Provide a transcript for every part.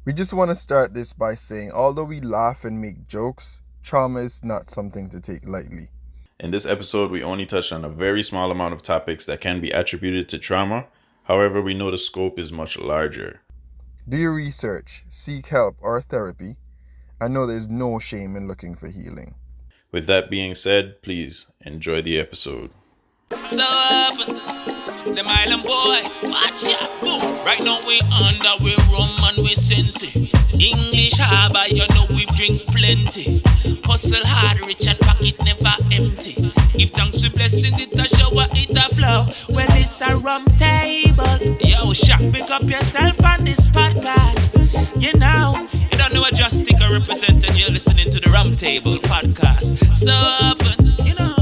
We just want to start this by saying, although we laugh and make jokes, trauma is not something to take lightly. In this episode, we only touched on a very small amount of topics that can be attributed to trauma. However, we know the scope is much larger. Do your research, seek help or therapy, and know there's no shame in looking for healing. With that being said, please enjoy the episode. So them island boys, watch out, boom. Right now we under, we rum and we sensei. English harbor, you know we drink plenty. Hustle hard, rich and pocket never empty. Give thanks to blessing, it a shower, it a flow. Well, it's a rum table. Yo, Shaq, pick up yourself on this podcast. You know, you don't know a Just Sticker representing, you're listening to the Rum Table podcast. So you know.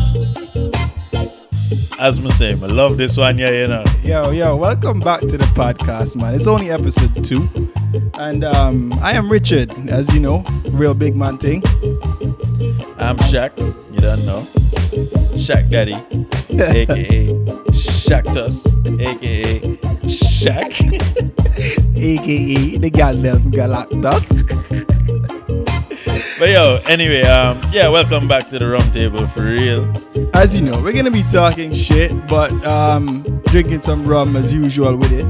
As I say, I love this one, yeah, you know. Yo, welcome back to the podcast, man. It's only episode 2. And I am Richard, as you know, real big man thing. I'm Shaq, you don't know. Shaq Daddy, a.k.a. Shaqtus, a.k.a. Shaq. A.k.a. the goddamn Galactus. But yo, anyway, welcome back to the Rum Table for real. As you know, we're going to be talking shit, but drinking some rum as usual with it.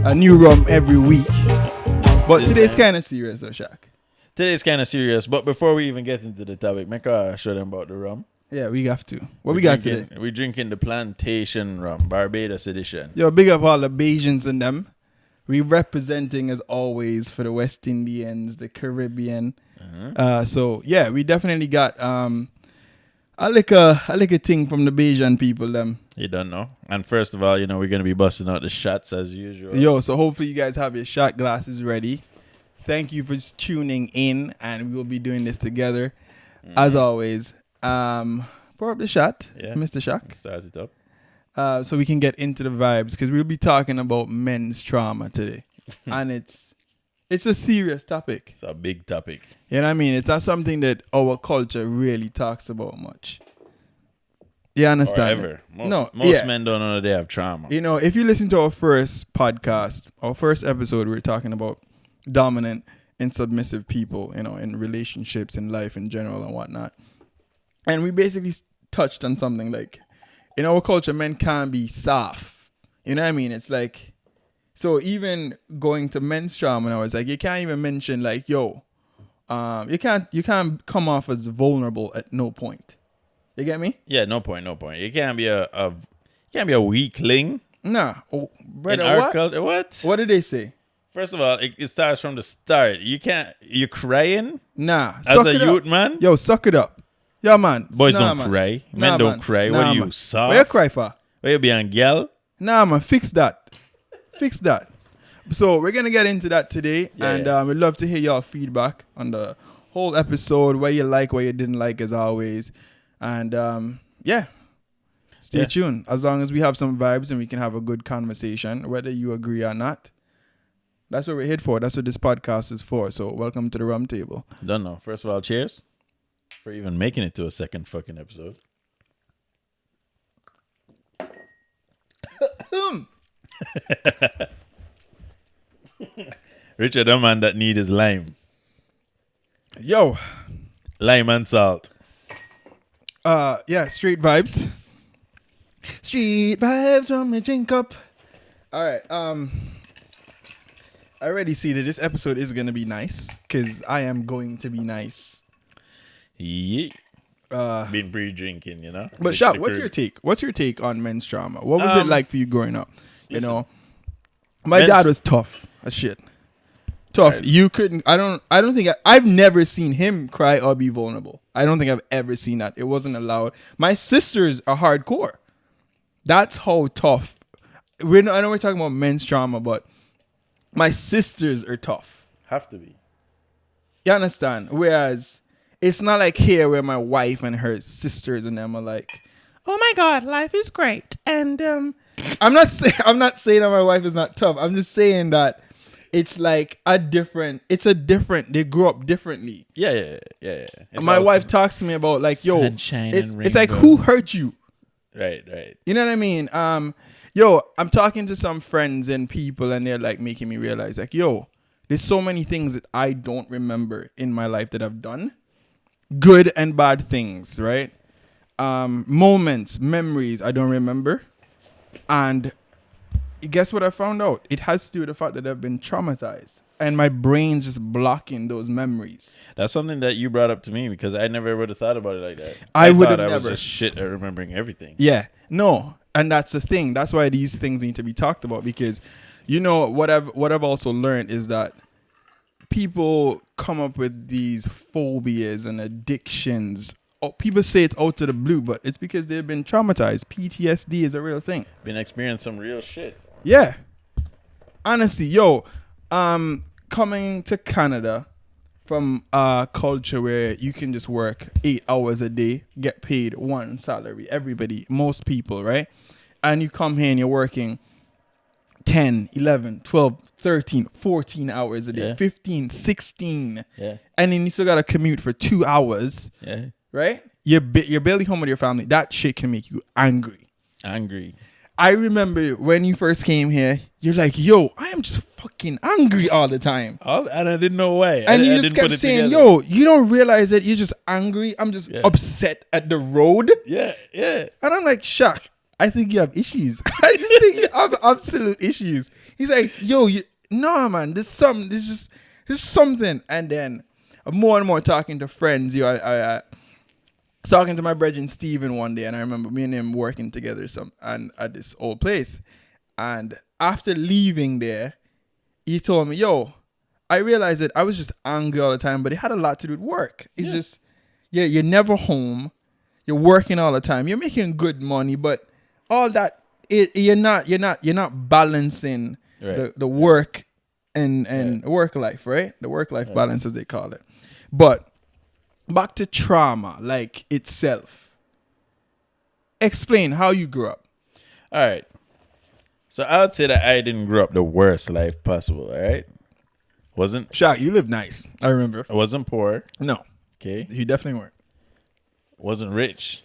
A new rum every week. But today's kind of serious, though, Shaq. Today's kind of serious, but before we even get into the topic, make I show them about the rum. Yeah, we have to. What we got today? We're drinking the Plantation rum, Barbados edition. Yo, big up all the Bajans and them. We representing, as always, for the West Indians, the Caribbean. So, yeah, we definitely got a liquor thing from the Bajan people, them. You don't know. And first of all, you know, we're going to be busting out the shots as usual. Yo, so hopefully you guys have your shot glasses ready. Thank you for tuning in, and we will be doing this together, as always. Pour up the shot, yeah. Mr. Shaq. Start it up. So we can get into the vibes, because we'll be talking about men's trauma today. And it's a serious topic. It's a big topic. You know what I mean? It's not something that our culture really talks about much. You understand? Or ever. Most men don't know that they have trauma. You know, if you listen to our first podcast, our first episode, we were talking about dominant and submissive people, you know, in relationships, in life in general and whatnot. And we basically touched on something like, in our culture, men can't be soft. You know what I mean? It's like, so even going to men's trauma now, it's like, you can't even mention like, yo, you can't come off as vulnerable at no point. You get me? Yeah, no point. You can't be a weakling. Nah. Oh, brother, in our what? culture, what? What did they say? First of all, it starts from the start. You crying? Nah. As a youth, man? Yo, suck it up. Yeah, man. Boys don't cry. Men don't cry. What are you, soft? What you cry for? What you be on girl? Nah, man. Fix that. So we're going to get into that today. And we'd love to hear y'all feedback on the whole episode. What you like, what you didn't like, as always. And stay tuned. As long as we have some vibes and we can have a good conversation, whether you agree or not. That's what we're here for. That's what this podcast is for. So welcome to the Rum Table. Don't know. First of all, cheers for even making it to a second fucking episode. Richard, the man that need is lime. Yo. Lime and salt. Street vibes. Street vibes from the drink up. All right. I already see that this episode is going to be nice, because I am going to be nice. Yeah. Been pre-drinking, you know. But Shaq, what's your take? What's your take on men's trauma? What was it like for you growing up? You know, my dad was tough as shit. Tough. Right. You couldn't. I don't think I've never seen him cry or be vulnerable. I don't think I've ever seen that. It wasn't allowed. My sisters are hardcore. That's how tough. I know we're talking about men's trauma, but my sisters are tough. Have to be. You understand? Whereas it's not like here where my wife and her sisters and them are like, oh my God, life is great. And I'm not saying that my wife is not tough. I'm just saying that it's like they grew up differently. Yeah. My wife talks to me about like, yo, sunshine and it's like, who hurt you? Right. You know what I mean? I'm talking to some friends and people, and they're like making me realize like, yo, there's so many things that I don't remember in my life that I've done. Good and bad things, right? Moments, memories I don't remember. And guess what I found out? It has to do with the fact that I've been traumatized. And my brain's just blocking those memories. That's something that you brought up to me because I never would have thought about it like that. I would thought have I was never. just shit at remembering everything. Yeah. No. And that's the thing. That's why these things need to be talked about, because, you know, what I've also learned is that people come up with these phobias and addictions. Oh, people say it's out of the blue, but it's because they've been traumatized. PTSD is a real thing. Been experiencing some real shit. Yeah. Honestly, yo, coming to Canada from a culture where you can just work 8 hours a day, get paid one salary, everybody, most people, right? And you come here and you're working 10, 11, 12, 13, 14 hours a day, Yeah. 15, 16. Yeah. And then you still got to commute for 2 hours, Yeah. right? You're barely home with your family. That shit can make you angry. Angry. I remember when you first came here, you're like, yo, I am just fucking angry all the time. And I didn't know why. And I you didn't just put kept it saying, together. yo, you don't realize that you're just angry. I'm just Yeah. upset at the road. Yeah. Yeah. And I'm like, Shaq, I think you have issues. I just think you have absolute issues. He's like, yo, no, man, there's something. And then more and more talking to friends, I talking to my brother Steven one day, and I remember me and him working together at this old place. And after leaving there, he told me, yo, I realized that I was just angry all the time, but it had a lot to do with work. It's just, you're never home. You're working all the time. You're making good money, but all that, you're not balancing Right. the work and work life, right? The work life balance, as they call it. But back to trauma, like itself. Explain how you grew up. All right. So I would say that I didn't grow up the worst life possible. All right. Shaq, you live nice. I remember. I wasn't poor. No, Okay. you definitely weren't. Wasn't rich.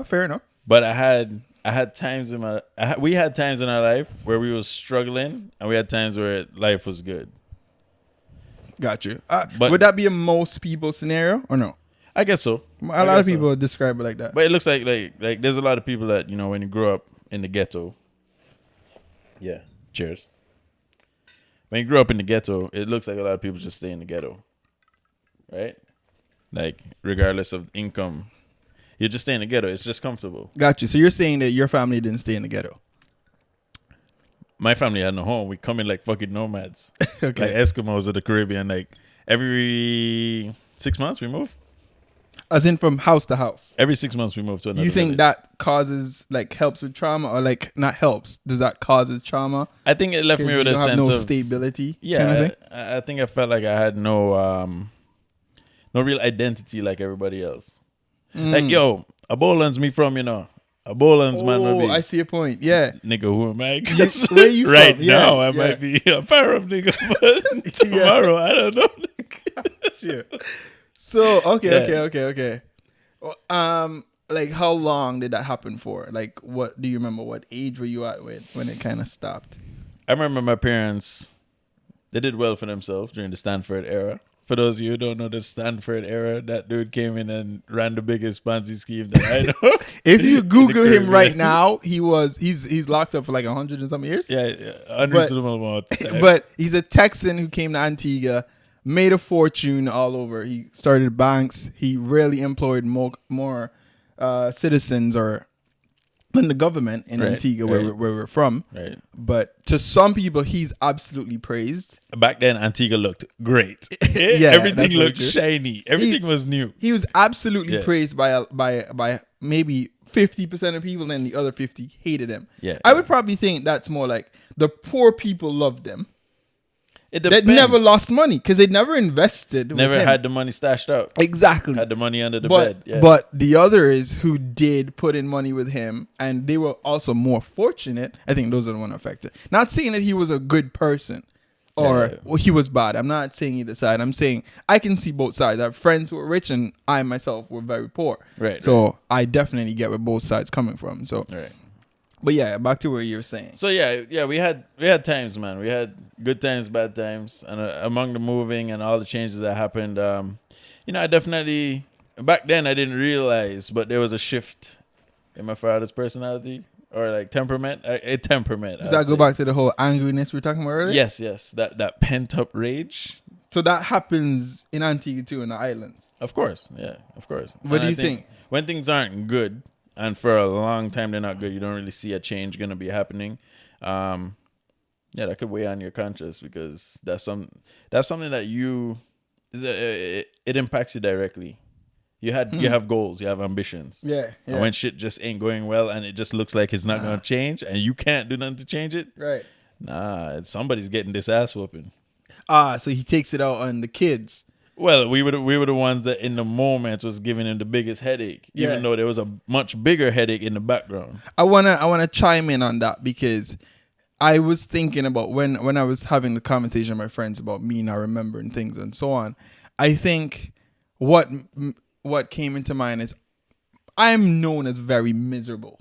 Fair enough. But I had times we had times in our life where we was struggling, and we had times where life was good. Got you. But- Would that be a most people scenario or no? I guess so. A lot of people describe it like that. But it looks like there's a lot of people that, you know, when you grow up in the ghetto. Yeah. Cheers. When you grow up in the ghetto, it looks like a lot of people just stay in the ghetto. Right? Like, regardless of income. You just stay in the ghetto. It's just comfortable. Got you. So you're saying that your family didn't stay in the ghetto? My family had no home. We come in like fucking nomads. Okay. Like Eskimos of the Caribbean. Like, every 6 months we move. As in from house to house. Every 6 months we move to another You think village. that causes, like, helps with trauma, or like not helps? Does that causes trauma? I think it left 'Cause me you with a don't have sense no of stability. Yeah, kind of thing? I think I felt like I had no real identity like everybody else. Like, yo, a Boland's me from, you know. A Boland's man Oh, would be. I see your point. Yeah. Nigga, who am I? 'Cause Where you right from? Yeah, now, I yeah. might be a Arab nigga, but tomorrow, I don't know. Sure. So okay, Yeah. okay. Like, how long did that happen for? Like, what do you remember? What age were you at when it kind of stopped? I remember my parents, they did well for themselves during the Stanford era. For those of you who don't know the Stanford era, that dude came in and ran the biggest Ponzi scheme that I know. If you In the Google him right Caribbean. now, he's locked up for like 100 and some years. Yeah, unreasonable amount of time. But he's a Texan who came to Antigua, made a fortune all over. He started banks. He really employed more citizens or than the government in Right, Antigua, right. where we're from. Right. But to some people, he's absolutely praised. Back then, Antigua looked great. Yeah, Everything that's very looked true. shiny. Everything was new. He was absolutely Yeah. praised by maybe 50% of people, and the other 50 hated him. Yeah. I would probably think that's more like the poor people loved him. It They depends. never lost money because they never invested. with Never him. had the money stashed out. Exactly. Had the money under the bed. But Yeah. but the others who did put in money with him, and they were also more fortunate. I think those are the ones affected. Not saying that he was a good person or Yeah. well, he was bad. I'm not saying either side. I'm saying I can see both sides. I have friends who are rich, and I myself were very poor. Right, So I definitely get where both sides coming from. So, Right. But yeah, back to what you were saying. So yeah, we had times, man. We had good times, bad times, and among the moving and all the changes that happened, I definitely back then I didn't realize, but there was a shift in my father's personality or like temperament. Temperament. Does that go back to the whole angriness we were talking about earlier? Yes, that pent up rage. So that happens in Antigua too, in the islands. Of course, yeah, of course. What do you think? When things aren't good, and for a long time they're not good, you don't really see a change going to be happening. That could weigh on your conscience because that's something that it impacts you directly. You have goals, you have ambitions. Yeah. And when shit just ain't going well and it just looks like it's not going to change and you can't do nothing to change it. Right. Somebody's getting this ass whooping. So he takes it out on the kids. Well, we were the ones that in the moment was giving him the biggest headache, even though there was a much bigger headache in the background. I wanna chime in on that because I was thinking about when I was having the conversation with my friends about me not remembering things and so on. I think what came into mind is I'm known as very miserable.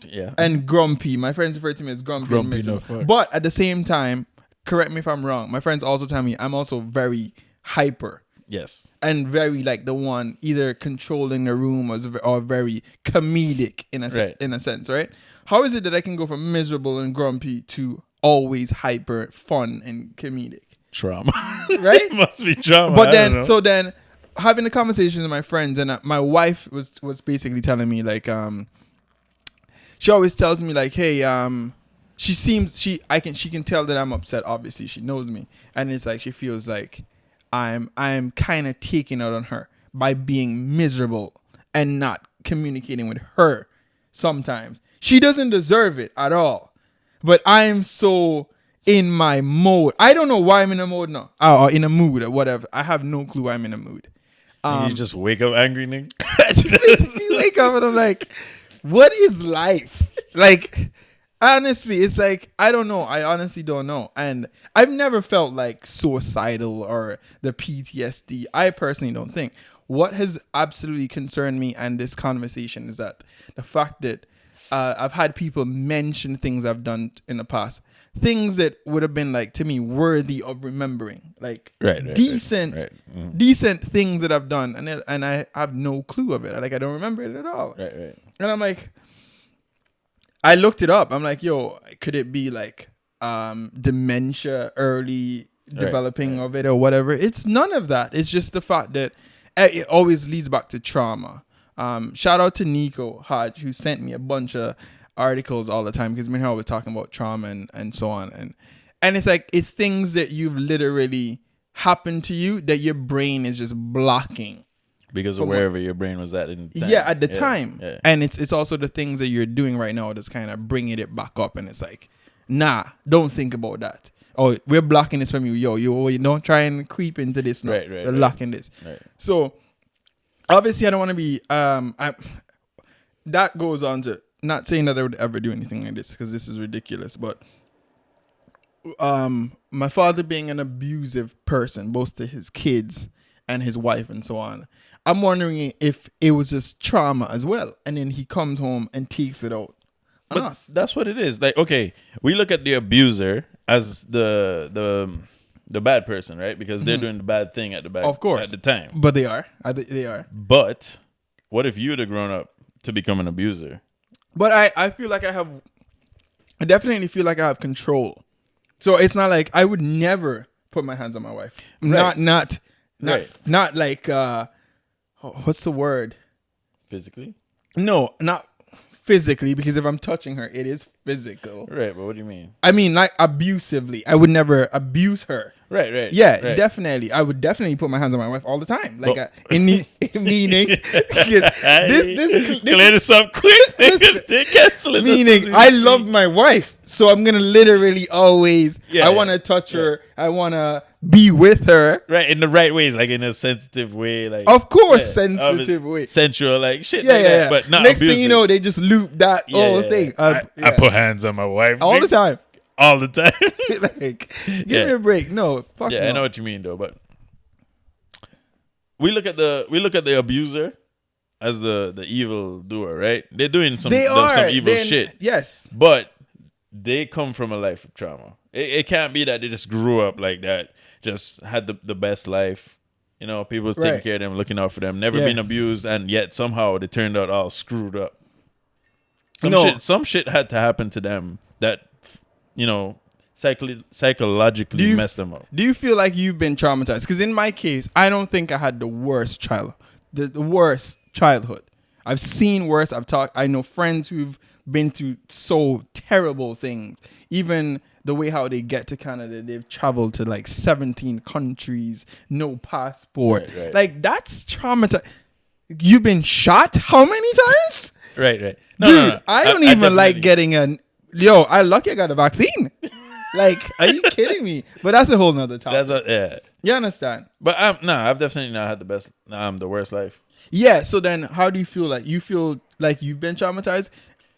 Yeah. And grumpy. My friends refer to me as grumpy and miserable. No fuck. But at the same time, correct me if I'm wrong, my friends also tell me I'm also very hyper. Yes. And very like the one either controlling the room or very comedic in a sense, right? How is it that I can go from miserable and grumpy to always hyper, fun, and comedic? Trauma. Right? It must be trauma. But then having a conversation with my friends and my wife was basically telling me like she always tells me like, hey, she can tell that I'm upset. Obviously, she knows me, and it's like she feels like I'm kind of taking out on her by being miserable and not communicating with her. Sometimes she doesn't deserve it at all, but I'm so in my mode. I don't know why I'm in a mode now, or in a mood or whatever. I have no clue why I'm in a mood. You just wake up angry, nigga. Just basically wake up and I'm like, what is life? Like, honestly, it's like, I don't know. I honestly don't know. And I've never felt like suicidal or the PTSD. I personally don't think. What has absolutely concerned me and this conversation is that the fact that I've had people mention things I've done in the past, things that would have been like to me worthy of remembering, like decent things that I've done, and I have no clue of it. Like I don't remember it at all. Right. And I'm like, I looked it up. I'm like, yo, could it be like dementia, early developing of it or whatever? It's none of that. It's just the fact that it always leads back to trauma. Shout out to Nico Hodge, who sent me a bunch of articles all the time because we're always talking about trauma and so on. And it's like, it's things that you've literally happened to you that your brain is just blocking. Because of wherever your brain was at in the time. Yeah, at the time. Yeah. And it's also the things that you're doing right now that's kind of bringing it back up. And it's like, nah, don't think about that. Oh, we're blocking this from you. Yo, you don't try and creep into this now. We're locking this. Right. So, obviously, I don't want to be... that goes on to... Not saying that I would ever do anything like this because this is ridiculous. But my father being an abusive person, both to his kids and his wife and so on, I'm wondering if it was just trauma as well. And then he comes home and takes it out on us. That's what it is. Like, okay, we look at the abuser as the bad person, right? Because they're doing the bad thing at the back, of course, at the time. But they are. They are. But what if you'd have grown up to become an abuser? But I feel like I definitely feel like I have control. So it's not like I would never put my hands on my wife. Right. Not like what's the word? Physically? No, not physically, because if I'm touching her, it is physical. Right, but what do you mean? I mean, like abusively. I would never abuse her. Right. Yeah, right. Definitely. I would definitely put my hands on my wife all the time. Like, meaning, clear this up quick. They're canceling. Meaning, I love my wife, so I'm gonna literally always. I want to touch her. I want to be with her. Right, in the right ways, like in a sensitive way, like of course, sensitive way, sensual, like shit. Yeah. But not next abusive. thing you know, they just loop that whole thing. I put hands on my wife all the time. All the time. Like, give me a break. No, fuck no. I know what you mean though, but we look at the abuser as the evil doer, right? They're doing some They are some evil Then- shit, Yes. but they come from a life of trauma. It can't be that they just grew up like that, just had the best life. You know, people was taking Right. care of them, looking out for them, never Yeah. been abused, and yet somehow they turned out all screwed up. No. Some shit had to happen to them that, you know, psychologically messed them up. Do you feel like you've been traumatized? Because in my case, I don't think I had the worst the worst childhood. I've seen worse. I know friends who've been through so terrible things. Even the way how they get to Canada, they've traveled to like 17 countries, no passport. Right. Like that's traumatizing. You've been shot how many times? Right. Dude, I don't even like definitely- getting I lucky I got a vaccine. Like, are you kidding me? But that's a whole nother topic. Yeah. You understand? But I've definitely not had the worst life. Yeah. So then, how do you feel like you've been traumatized?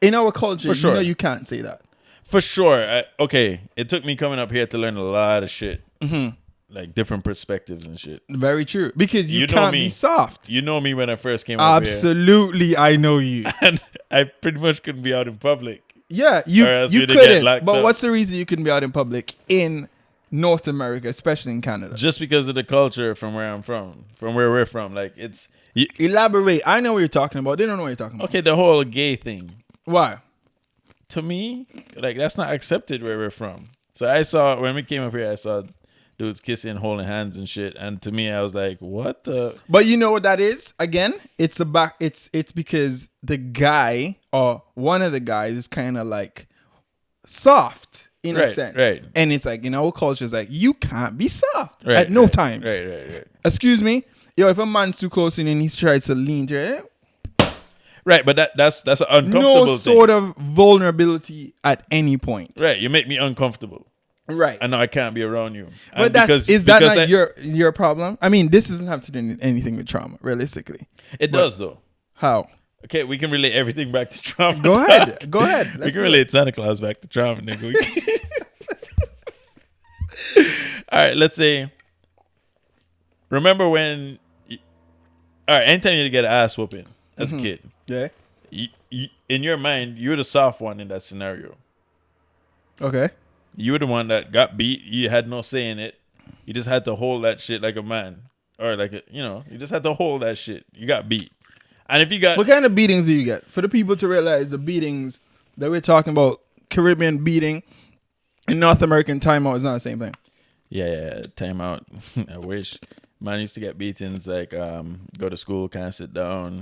In our culture, For sure. you know you can't say that. For sure. Okay, it took me coming up here to learn a lot of shit. Mm-hmm. Like different perspectives and shit. Very true. Because you You know can't me. be soft. You know me when I first came up here. Absolutely, I know you. And I pretty much couldn't be out in public. Yeah, Or else you we'd get couldn't. locked But up. what's the reason you couldn't be out in public in North America, especially in Canada? Just because of the culture from where I'm from, from where we're from. Like it's Elaborate. I know what you're talking about. They don't know what you're talking about. okay, the whole gay thing. Why? To me, like that's not accepted where we're from. So I saw when we came up here, I saw dudes kissing, holding hands and shit. And to me, I was like, what the? But you know what that is? Again, it's because the guy or one of the guys is kind of like soft in a Right, sense. right. And it's like in our culture, it's like you can't be soft Right, at no right, times. Right. Excuse me? Yo, if a man's too close in and he tries to lean to it, Right, but that's an uncomfortable no thing. sort of vulnerability at any point. Right, you make me uncomfortable. Right. And now I can't be around you. But And is that because not your problem? I mean, this doesn't have to do anything with trauma, realistically. It does though. How? Okay, we can relate everything back to trauma. Go ahead. Go ahead. We Let's can do relate Santa Claus back to trauma, nigga. All right, let's say. Remember when? All right, anytime you get an ass whooping as a kid, Yeah. in your mind, you're the soft one in that scenario. Okay. You were the one that got beat. You had no say in it. You just had to hold that shit like a man, or you just had to hold that shit. You got beat, and if you got What kind of beatings do you get? For the people to realize the beatings that we're talking about, Caribbean beating and North American timeout is not the same thing. yeah, timeout. I wish. Man used to get beatings like go to school, can't sit down.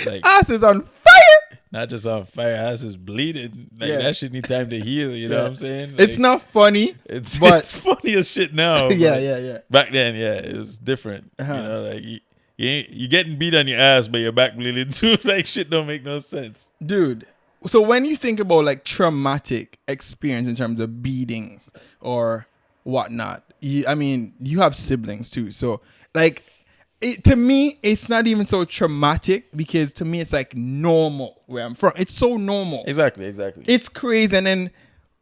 Like Ass is on fire. not just on fire, ass is bleeding. Like Yeah. that shit need time to heal, you know Yeah. what I'm saying? Like, It's not funny. it's but- it's funny as shit now. Yeah, but yeah. Back then, yeah, it was different. Uh-huh. You know, like you getting beat on your ass, but your back bleeding too. Like shit don't make no sense. Dude. So when you think about like traumatic experience in terms of beating or whatnot, you have siblings too. So like to me, it's not even so traumatic because to me, it's like normal where I'm from. It's so normal. Exactly. It's crazy. And then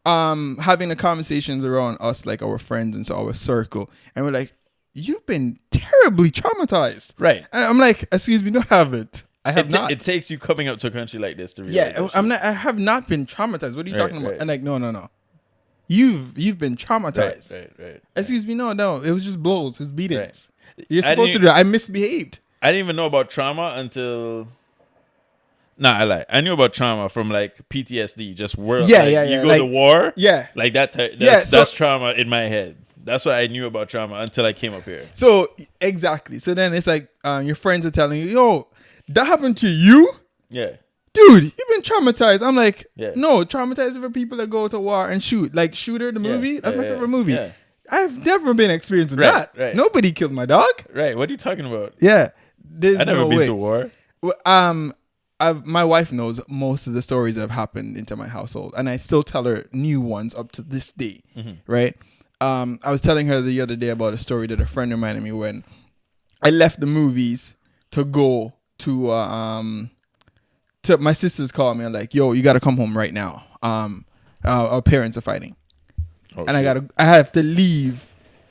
having the conversations around us, like our friends and so our circle, and we're like, you've been terribly traumatized. Right. And I'm like, excuse me, no, I haven't. I have not. It takes you coming up to a country like this to realize. Yeah, that I'm shit. not. I have not been traumatized. What are you Right, talking about? right. And like, no. You've been traumatized. Right. Excuse me, no. It was just blows. It was beatings. Right. You're I supposed to didn't- do that. I misbehaved. I didn't even know about trauma until. Nah, I lie. I knew about trauma from like PTSD, just world. Yeah, like, yeah, You yeah, go like- to war. Yeah. Like that. Yeah, so- That's trauma in my head. That's what I knew about trauma until I came up here. So exactly. So then it's like your friends are telling you, yo, that happened to you, Yeah. dude. You've been traumatized. I'm like, Yeah. no, traumatized for people that go to war and shoot. Like Shooter, the Yeah, movie. That's my yeah, favorite movie. yeah. I've never been experiencing Right, that. right. Nobody killed my dog. Right. What are you talking about? Yeah. There's I never no been way. to war. Well, my wife knows most of the stories that have happened into my household, and I still tell her new ones up to this day, right? I was telling her the other day about a story that a friend reminded me when I left the movies to go to my sisters called me and like, yo, you got to come home right now. Our parents are fighting, Oh, and shit. I have to leave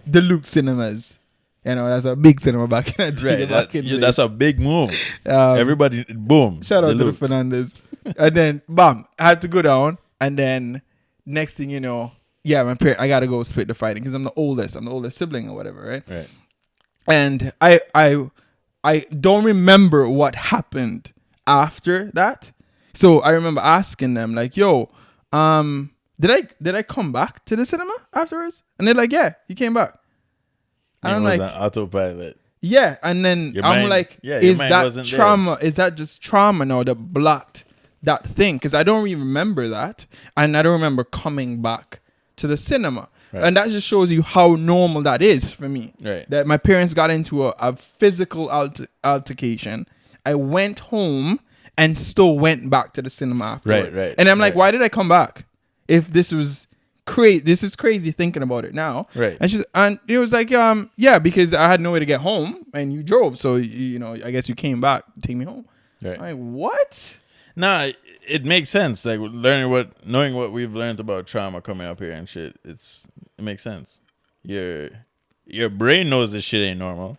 the Luke cinemas You know, that's a big cinema back in the day. Right. That's a big move. Um, Everybody, boom. Shout out to the Deluxe. Fernandez. And then, bam, I had to go down. And then, next thing you know, yeah, I got to go split the fighting because I'm the oldest. I'm the oldest sibling or whatever, right? Right. And I don't remember what happened after that. So I remember asking them, like, yo, did I come back to the cinema afterwards? And they're like, yeah, you came back. And I'm It was like, an autopilot. yeah. And then Your I'm mind- like, yeah, your is mind that wasn't there. trauma? Is that just trauma now that blocked that thing? Because I don't even remember that. And I don't remember coming back to the cinema. Right. And that just shows you how normal that is for me. Right. That my parents got into a physical altercation. I went home and still went back to the cinema afterwards. Right. And I'm like, Right. why did I come back? If this was crazy, this is crazy thinking about it now. Right. And it was like, yeah, because I had no way to get home and you drove. So, you know, I guess you came back to take me home. Right. I'm like, what? Nah, it makes sense. Like knowing what we've learned about trauma coming up here and shit. It makes sense. Your brain knows this shit ain't normal,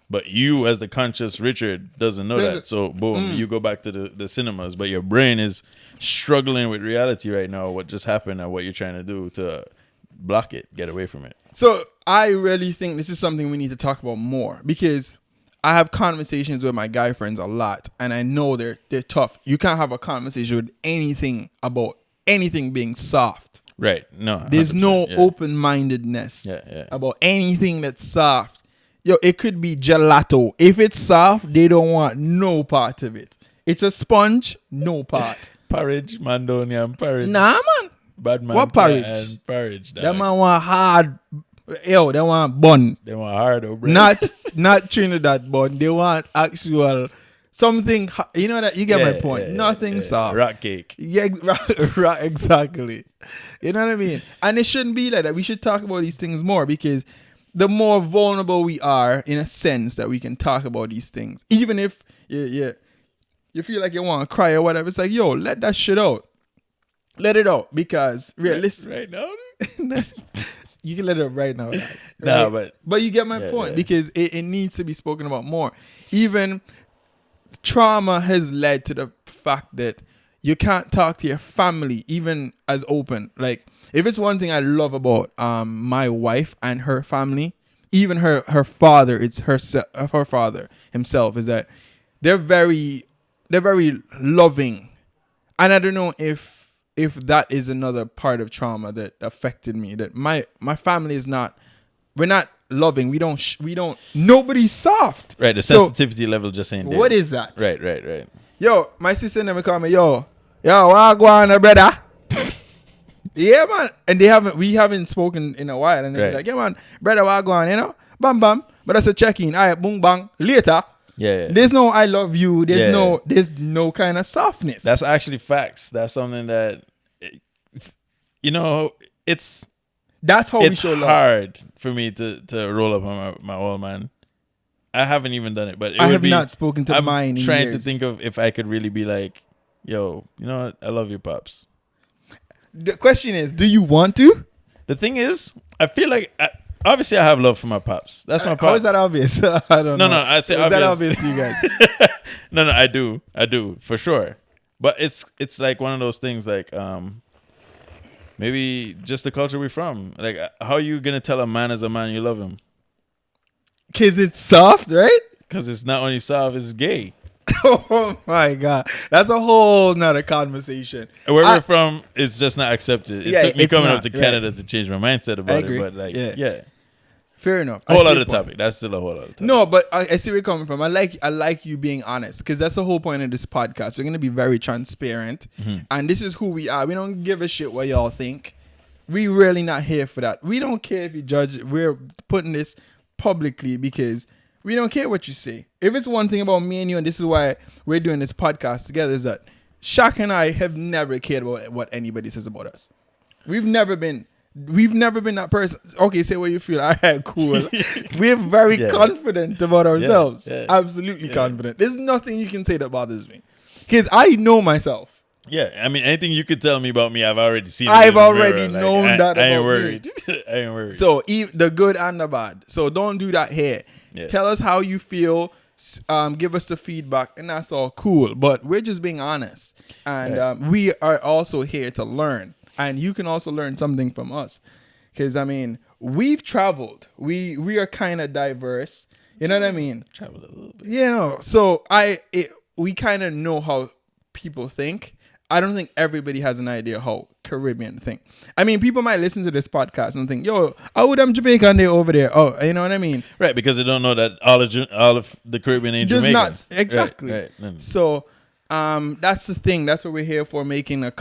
but you, as the conscious Richard, doesn't know that. So boom, you go back to the cinemas, but your brain is struggling with reality right now. What just happened and what you're trying to do to block it, get away from it. So I really think this is something we need to talk about more because I have conversations with my guy friends a lot, and I know they're tough. You can't have a conversation with anything about anything being soft. Right. No. There's 100%, no yeah. open-mindedness Yeah. about anything that's soft. Yo, it could be gelato. If it's soft, they don't want no part of it. It's a sponge, no part. Porridge, Mandonian porridge. Nah, man. Bad man. What porridge? And porridge. That dog. man want hard. Yo, they want bun. They want hard, bro. Not Trinidad bun. They want actual something. You know that you get my point. Nothing soft. Rock cake. Yeah, right, exactly. You know what I mean? And it shouldn't be like that. We should talk about these things more because the more vulnerable we are, in a sense, that we can talk about these things. Even if you feel like you want to cry or whatever, it's like, yo, let that shit out. Let it out because realistically, Right now. you can let it out right now. Right? Nah, but you get my point because it needs to be spoken about more. Even trauma has led to the fact that you can't talk to your family even as open. Like, if it's one thing I love about my wife and her family, even her father, it's her father himself, is that they're very loving. And I don't know if that is another part of trauma that affected me, that my family is not, we're not loving. We don't, nobody's soft. Right, the So, sensitivity level just ain't there. what is that? Right. Yo, my sister never call me, yo, what go on, brother? Yeah, man. And we haven't spoken in a while. And they're Right. like, yeah, man, brother, what go on, you know? Bam, bam. But that's a check-in. All right, boom, bang. Later. Yeah. There's no I love you. There's Yeah. no kind of softness. That's actually facts. That's something that, That's how we it's show love. hard for me to roll up on my old man. I haven't even done it, but I have not spoken to I'm mine in trying years. to think of if I could really be like, yo, you know what? I love you, pops. The question is, do you want to? The thing is, I feel like obviously I have love for my pops. That's my pops. How is that obvious? I don't know. No, I say is that obvious. obvious to you guys? No, I do for sure. But it's like one of those things like maybe just the culture we're from. Like, how are you gonna tell a man as a man you love him? Because it's soft, right? Because it's not only soft, it's gay. Oh my God. That's a whole nother conversation. Where we're from, it's just not accepted. It Yeah, took me it's coming not, up to right. Canada to change my mindset about agree. it. But like, Yeah. yeah. Fair enough. Whole I see other your point. topic. That's still a whole other topic. No, but I see where you're coming from. I like you being honest because that's the whole point of this podcast. We're going to be very transparent. And this is who we are. We don't give a shit what y'all think. We really not here for that. We don't care if you judge. We're putting this publicly because we don't care what you say. If it's one thing about me and you, and this is why we're doing this podcast together, is that Shaq and I have never cared about what anybody says about us. We've never been that person. Okay, say what you feel. All right, cool. We're very Yeah. confident about ourselves. Yeah. Absolutely confident. There's nothing you can say that bothers me. Because I know myself. Yeah, I mean, anything you could tell me about me, I've already seen. I've in the already mirror. known that I ain't about worried. I ain't worried. So the good and the bad. So don't do that here. Yeah. Tell us how you feel. Give us the feedback, and that's all cool. But we're just being honest, and we are also here to learn. And you can also learn something from us, because I mean, we've traveled. We are kind of diverse. You know what I mean? Travel a little bit. Yeah. So we kind of know how people think. I don't think everybody has an idea how Caribbean think. I mean, people might listen to this podcast and think, "Yo, how would them Jamaican they over there?" Oh, you know what I mean? Right, because they don't know that all of the Caribbean ain't Just Jamaican. not exactly. Right. Mm. So, that's the thing. That's what we're here for, making a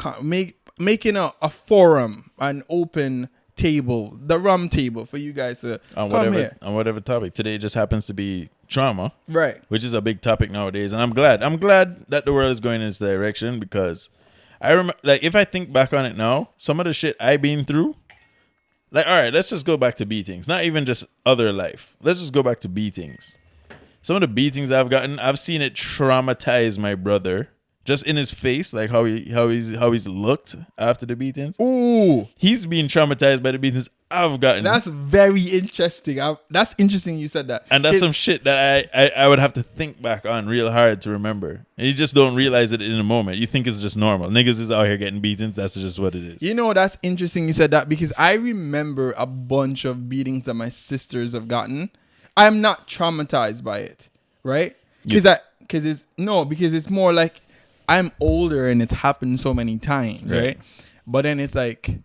forum, an open table, the rum table for you guys to On come here. whatever topic. Today just happens to be trauma, Right. which is a big topic nowadays, and I'm glad that the world is going in this direction, because I remember, like, if I think back on it now, some of the shit I've been through, like, all right, let's just go back to beatings, not even just other life. Let's just go back to beatings. Some of the beatings I've gotten, I've seen it traumatize my brother, just in his face, like how he's looked after the beatings. Ooh, He's been traumatized by the beatings I've gotten. that's very interesting. That's interesting you said that. And that's some shit that I would have to think back on real hard to remember. And you just don't realize it in a moment. You think it's just normal. Niggas is out here getting beatings. That's just what it is. You know, that's interesting you said that, because I remember a bunch of beatings that my sisters have gotten. I'm not traumatized by it, right? Because it's more like I'm older and it's happened so many times, right? But then it's like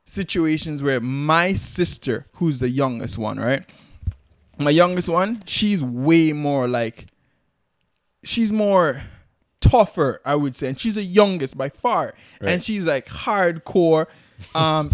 situations where my sister, who's the youngest one, right? My youngest one, she's way more like, she's more tougher, I would say. And she's the youngest by far. Right. And she's like hardcore.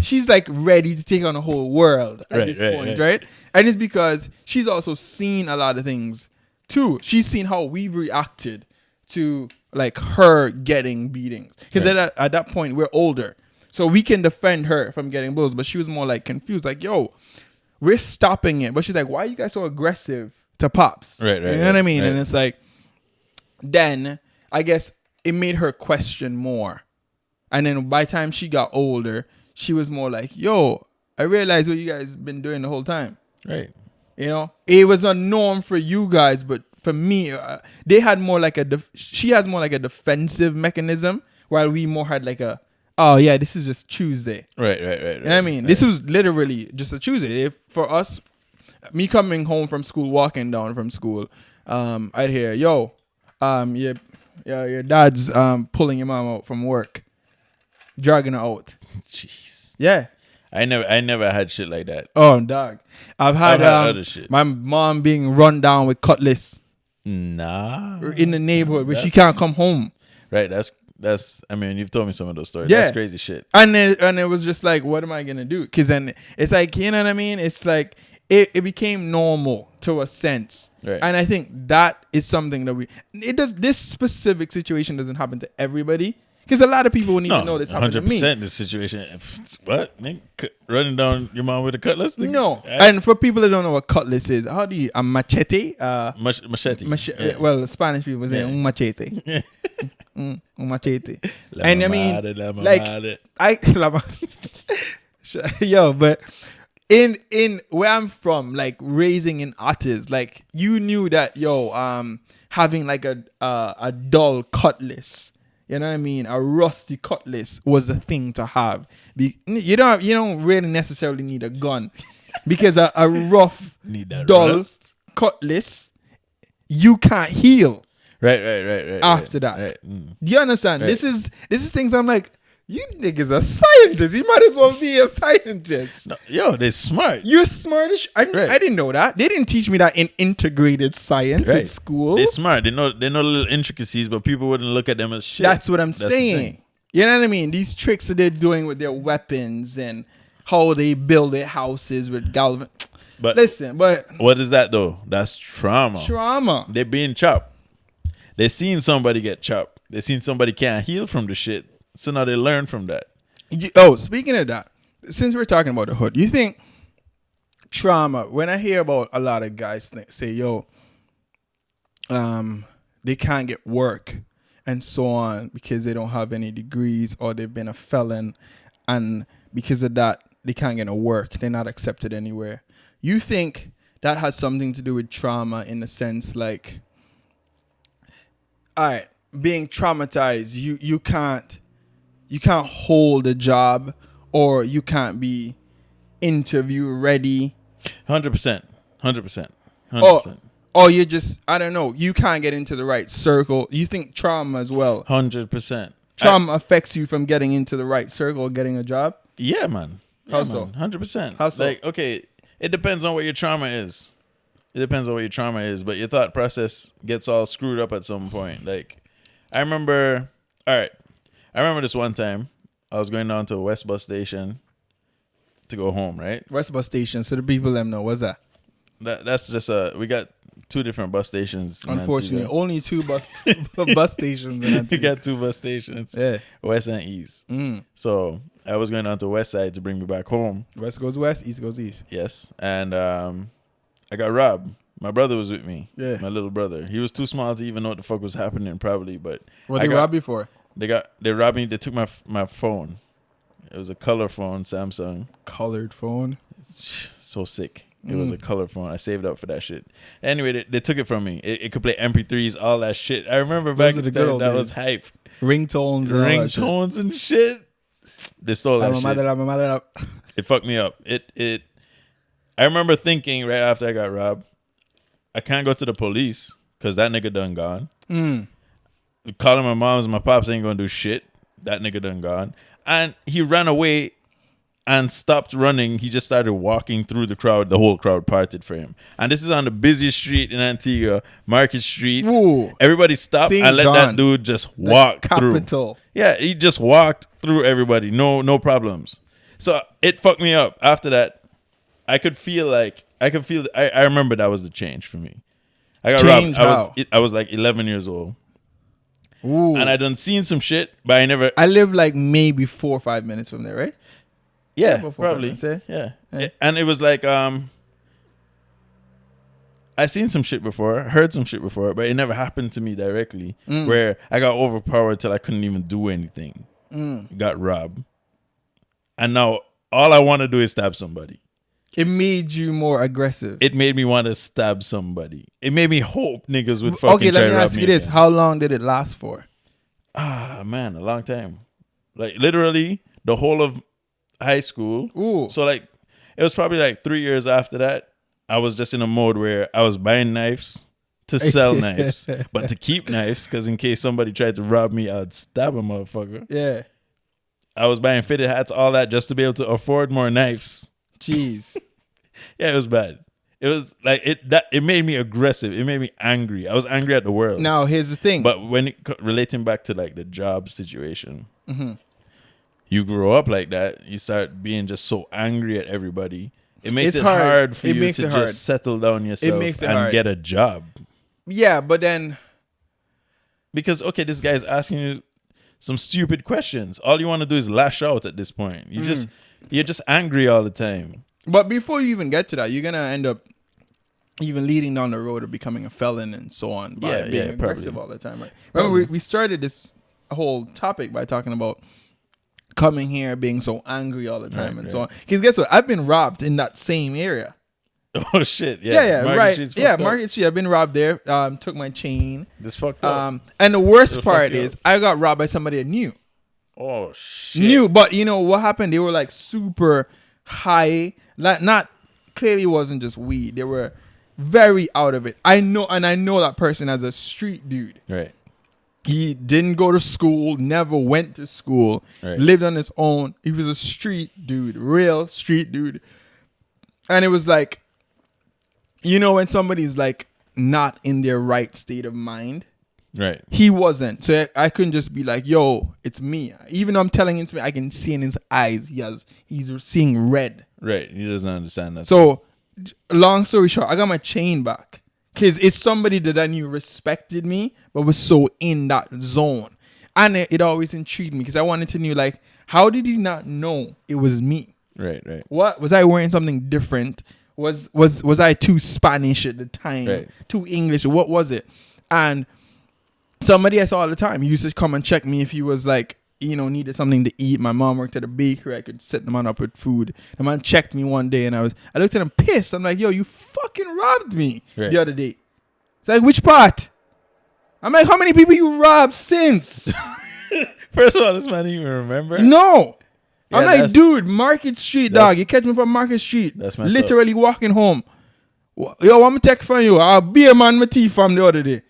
She's like ready to take on the whole world at this point, right? And it's because she's also seen a lot of things too. She's seen how we've reacted to like her getting beatings. Because at that point, we're older. So we can defend her from getting blows. But she was more like confused. Like, yo, we're stopping it. But she's like, why are you guys so aggressive to Pops? Right. You know what I mean? Right. And it's like, then I guess it made her question more. And then by the time she got older, she was more like, yo, I realized what you guys been doing the whole time. Right. You know, it was a norm for you guys, but for me, they had more like she has more like a defensive mechanism, while we more had like oh yeah, this is just Tuesday. Right. You know what I mean? This was literally just a Tuesday. If for us, me coming home from school, walking down from school, I'd hear, yo, your dad's pulling your mom out from work, dragging her out. Jeez. Yeah. I never had shit like that. Oh, dog. I've had other shit. my mom being run down with cutlass Nah. in the neighborhood, but she can't come home. Right. That's. I mean, you've told me some of those stories. Yeah. That's crazy shit. And it was just like, what am I gonna do? Because then it's like, you know what I mean? It's like it became normal to a sense, Right. and I think that is something that this specific situation doesn't happen to everybody. Because a lot of people wouldn't even know this happened to me. 100% this situation. What? Nigga, running down your mom with a cutlass? Nigga? No. And for people that don't know what cutlass is, how do you... A machete? Machete. Yeah. Well, Spanish people say un machete. Un machete. And I mean, yo, but in where I'm from, like raising in Otters, like you knew that, having like a dull cutlass, you know what I mean? A rusty cutlass was a thing to have. You don't really necessarily need a gun, because a rough, dull cutlass, you can't heal. Right. After that, Right. do you understand? Right. This is things I'm like, you niggas are scientists. You might as well be a scientist. No, yo, they're smart. You're smart as I didn't know that. They didn't teach me that in integrated science in school. They're smart. They know the little intricacies, but people wouldn't look at them as shit. That's what I'm saying. You know what I mean? These tricks that they're doing with their weapons and how they build their houses with galvan. But listen, what is that though? That's trauma. Trauma. They're being chopped. They seen somebody get chopped. They seen somebody can't heal from the shit. So now they learn from that. Speaking of that, since we're talking about the hood, you think trauma, when I hear about a lot of guys say, they can't get work and so on because they don't have any degrees or they've been a felon, and because of that they can't get no work. They're not accepted anywhere. You think that has something to do with trauma in the sense like, all right, being traumatized, you can't hold a job or you can't be interview ready. 100%. 100%. Or you just, I don't know, you can't get into the right circle. You think trauma as well. 100%. Trauma affects you from getting into the right circle or getting a job? Yeah, man. How so? 100%. How so? Like, okay, it depends on what your trauma is. But your thought process gets all screwed up at some point. Like, I remember this one time I was going down to a West Bus station to go home, right? West Bus Station, so the people them know. What's that? That's just we got two different bus stations. Unfortunately, only two bus stations in Antigua. You got two bus stations, Yeah. West and East. So I was going down to West Side to bring me back home. West goes west, east goes east. Yes, and I got robbed. My brother was with me. Yeah. My little brother. He was too small to even know what the fuck was happening, probably. But What they robbed you for? They robbed me. They took my phone. It was a color phone, Samsung. Colored phone. So sick. It was a color phone. I saved up for that shit. Anyway, they took it from me. It could play MP3s, all that shit. I remember back in the day, that was hype. Ringtones and all that shit. Ringtones and shit. They stole that shit. It fucked me up. I remember thinking right after I got robbed, I can't go to the police because that nigga done gone. Calling my moms and my pops ain't gonna do shit. That nigga done gone. And he ran away and stopped running. He just started walking through the crowd. The whole crowd parted for him. And this is on the busiest street in Antigua, Market Street. Ooh. Everybody stopped St. and let John's. that dude just walk through. Capital. Yeah, he just walked through everybody. No problems. So it fucked me up. After that, I remember that was the change for me. I got Change robbed. how? I was like 11 years old. Ooh. And I done seen some shit, but I live like maybe 4 or 5 minutes from there, right? Yeah, about 4 or 5 probably. minutes, Yeah. Yeah. And it was like, I seen some shit before, heard some shit before, but it never happened to me directly where I got overpowered till I couldn't even do anything. Got robbed. And now all I want to do is stab somebody. It made you more aggressive. It made me want to stab somebody. It made me hope niggas would fucking Okay, try let me to rob ask me you this. again. How long did it last for? Ah, man, a long time. Like literally the whole of high school. Ooh. So like it was probably like 3 years after that. I was just in a mode where I was buying knives to sell knives, but to keep knives because in case somebody tried to rob me, I'd stab a motherfucker. Yeah. I was buying fitted hats, all that, just to be able to afford more knives. Jeez. Yeah, it was bad. It was like it made me aggressive. It made me angry. I was angry at the world. Now, here's the thing. But when relating back to like the job situation, you grow up like that. You start being just so angry at everybody. It makes It's it hard. hard for It you makes to it hard. just settle down yourself makes it and hard. get a job. Yeah, but then Because okay, this guy's asking you some stupid questions. All you want to do is lash out at this point. You're just angry all the time. But before you even get to that, you're gonna end up even leading down the road of becoming a felon and so on by being aggressive probably. all the time. Right? Remember, we started this whole topic by talking about coming here being so angry all the time and so on. Because guess what? I've been robbed in that same area. Oh shit! Yeah, Market right. Street's Yeah, fucked up. Market Street. I've been robbed there. Took my chain. This fucked up. And the worst It'll part fuck you is up. I got robbed by somebody I knew. Oh shit! Knew, but you know what happened? They were like super high. Like not clearly it wasn't just weed. They were very out of it. I know that person as a street dude. Right. He didn't go to school, never went to school, Right. lived on his own. He was a street dude, real street dude. And it was like, you know, when somebody's like not in their right state of mind, Right. he wasn't. So I couldn't just be like, yo, it's me. Even though I'm telling him to me, I can see in his eyes, he's seeing red. Right. He doesn't understand that. So long story short, I got my chain back. Because it's somebody that I knew respected me, but was so in that zone. And it always intrigued me because I wanted to know, like, how did he not know it was me? Right. Right. What was I wearing something different? Was I too Spanish at the time? Right. Too English? What was it? And somebody I saw all the time. He used to come and check me if he was like, needed something to eat. My mom worked at a bakery. I could set the man up with food. The man checked me one day and I looked at him pissed. I'm like, yo, you fucking robbed me the other day. It's like, which part? I'm like, how many people you robbed since? First of all, this man didn't even remember. No. Yeah, I'm like, dude, Market Street, dog. You catch me from Market Street. That's messed literally walking home. Yo, I'm text from you. I'll be a man my teeth from the other day.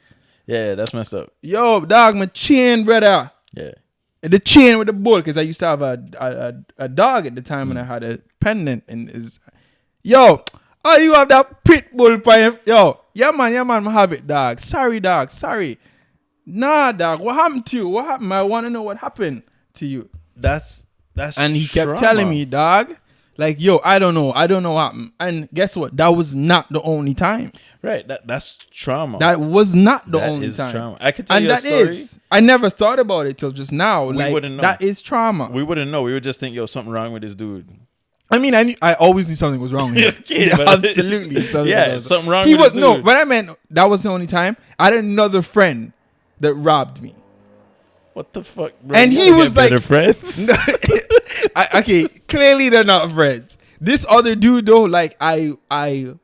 Yeah, that's messed up. Yo, dog, my chain, brother. Yeah. The chain with the bull, because I used to have a dog at the time when I had a pendant. And yo, you have that pit bull pipe. Yo, yeah, man, I have it, dog. Sorry, dog, sorry. Nah, dog, what happened to you? What happened? I want to know what happened to you. That's And he trauma. kept telling me, dog, like, yo, I don't know what happened. And guess what? That was not the only time. Right, that's trauma. That was not the That only is time. trauma. I could tell And you a that story. is. I never thought about it till just now. We Like, wouldn't know. that is trauma. We wouldn't know. We would just think, yo, something wrong with this dude. I mean, I always knew something was wrong with him. Okay, but- Absolutely. Something wrong He with was this no, dude. but I meant that was the only time. I had another friend that robbed me. What the fuck, bro? And You he gotta was get better like- friends. Okay, clearly they're not friends. This other dude though, like I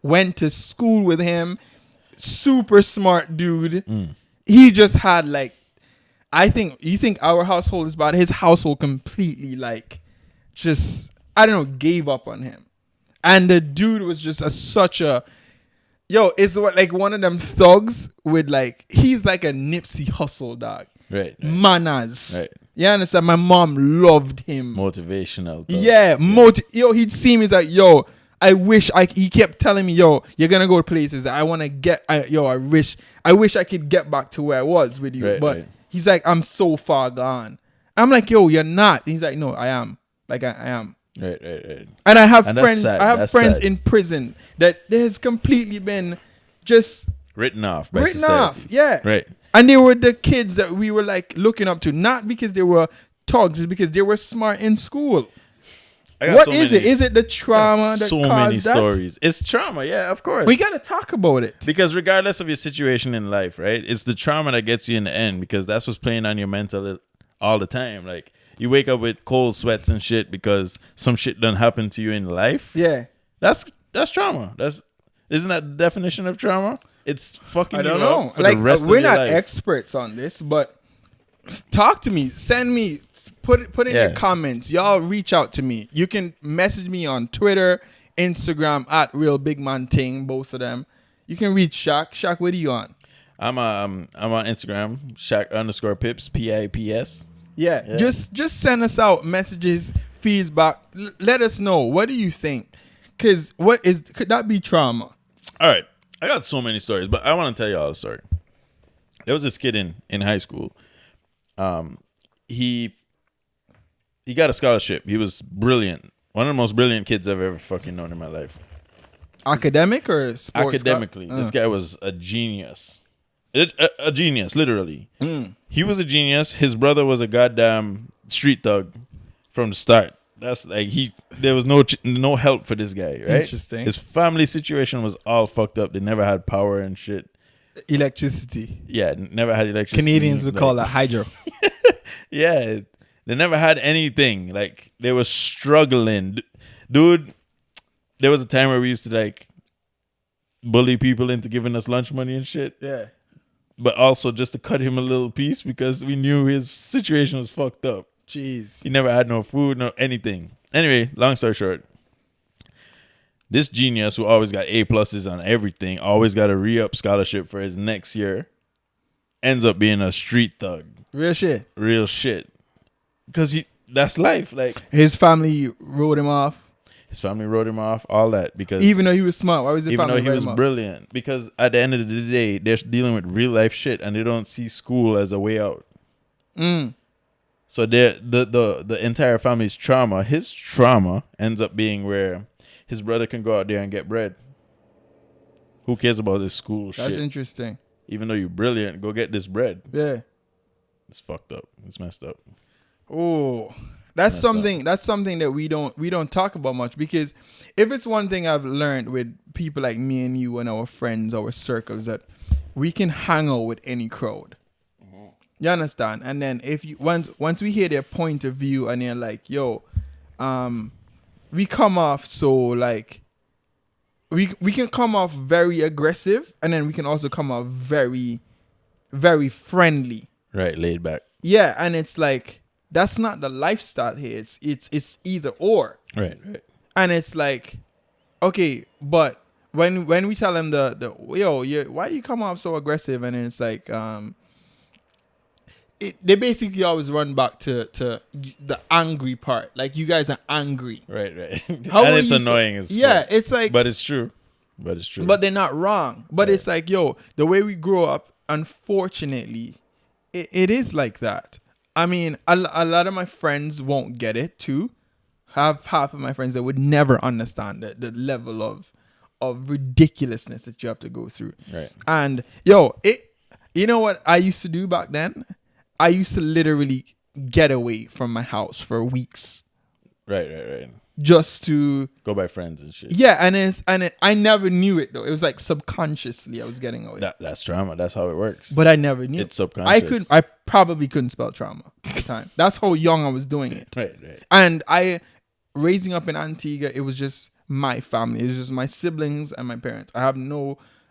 went to school with him, super smart dude. He just had like, you think our household is bad. His household completely like, just I don't know, gave up on him. And the dude was just it's what like one of them thugs with like, he's like a Nipsey Hussle dog. Right. Manners. Right. You understand? My mom loved him. Motivational. Thought. Yeah, he'd see me. He's like, yo, I wish he kept telling me, yo, you're gonna go to places. I want to get, I wish I could get back to where I was with you. Right, but right. he's like, I'm so far gone. I'm like, yo, you're not. He's like, no, I am. Like I am. Right. And I have And that's friends. sad. I have That's friends sad. in prison that has completely been just Written off by written society. off. Yeah. Right. And they were the kids that we were like looking up to, not because they were thugs, it's because they were smart in school. I got What so is many- it? Is it the trauma that so caused many that? stories. It's trauma, yeah, of course. We gotta talk about it. Because regardless of your situation in life, right, it's the trauma that gets you in the end, because that's what's playing on your mental all the time. Like, you wake up with cold sweats and shit because some shit done happened to you in life. Yeah. That's trauma. Isn't that the definition of trauma? It's fucking I don't you know. up for Like, the rest we're of your not life. experts on this, but talk to me. Send me. Put in Yeah. your comments. Y'all reach out to me. You can message me on Twitter, Instagram at Real Big Man Ting. Both of them. You can reach Shaq. Shaq, what are you on? I'm on Instagram, Shaq_Pips, PIPS. Yeah. Just send us out messages, feedback. Let us know. What do you think? Because could that be trauma? All right. I got so many stories, but I want to tell you all a story. There was this kid in high school. He got a scholarship. He was brilliant. One of the most brilliant kids I've ever fucking known in my life. Academic or sports? Academically, this guy was a genius. A genius, literally. He was a genius. His brother was a goddamn street thug from the start. That's like there was no help for this guy, right? Interesting. His family situation was all fucked up. They never had power and shit. Electricity. Yeah, never had electricity. Canadians would call that hydro. Yeah, they never had anything. Like, they were struggling, dude. There was a time where we used to like bully people into giving us lunch money and shit. Yeah. But also just to cut him a little piece because we knew his situation was fucked up. Jeez. He never had no food, no anything. Anyway, long story short, this genius who always got A+ on everything, always got a re-up scholarship for his next year, ends up being a street thug. Real shit. Real shit. Because that's life. Like, His family wrote him off. his family wrote him off, all that. Because Even though he was smart. Why was his even family though he write was him off? brilliant. Because at the end of the day, they're dealing with real life shit and they don't see school as a way out. So the entire family's trauma, his trauma ends up being where his brother can go out there and get bread. Who cares about this school That's shit? interesting. Even though you're brilliant, go get this bread. Yeah. It's fucked up. It's messed up. Oh, that's Messed something. That's something that we don't talk about much, because if it's one thing I've learned with people like me and you and our friends, our circles, that we can hang out with any crowd. You understand? And then if you once we hear their point of view and they're like, yo, we come off so like we can come off very aggressive, and then we can also come off very, very friendly. Right, laid back. Yeah, and it's like that's not the lifestyle here. It's either or. Right. And it's like, okay, but when we tell them why you come off so aggressive, and then it's like they basically always run back to the angry part. Like, you guys are angry. Right. How And are it's you annoying as Yeah, fuck. it's like, But it's true. but they're not wrong. But it's like, yo, the way we grow up, unfortunately, it is like that. I mean, a lot of my friends won't get it too. Have half of my friends that would never understand the level of ridiculousness that you have to go through. Right. And yo, you know what I used to do back then? I used to literally get away from my house for weeks. Right. Just to Go by friends and shit. yeah, I never knew it though. It was like subconsciously I was getting away. That's trauma. That's how it works. But I never knew. It's subconscious. I probably couldn't spell trauma at the time. That's how young I was doing it. Right. And raising up in Antigua, it was just my family. It was just my siblings and my parents.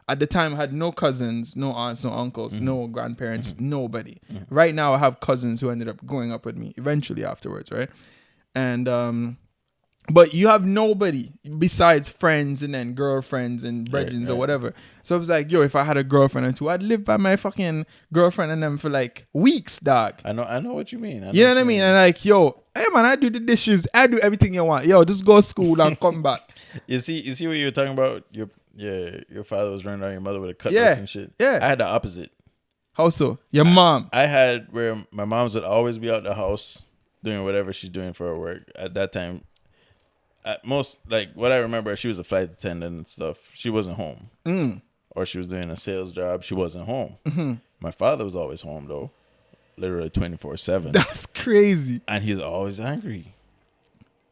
At the time, I had no cousins, no aunts, no uncles, no grandparents, nobody. Right now, I have cousins who ended up growing up with me eventually afterwards, right? And but you have nobody besides friends and then girlfriends and brethren or whatever. So I was like, yo, if I had a girlfriend or two, I'd live by my fucking girlfriend and them for like weeks, dog. I know what you mean. You know what I mean? And like, yo, hey man, I do the dishes, I do everything you want. Yo, just go to school and come back. You see what you were talking about? Your father was running around your mother with a cutlass and shit. Yeah. I had the opposite. How so? Your mom. I had where my mom's would always be out the house doing whatever she's doing for her work. At that time, at most, like what I remember, she was a flight attendant and stuff. She wasn't home. Or she was doing a sales job. She wasn't home. My father was always home though. Literally 24/7. That's crazy. And he's always angry.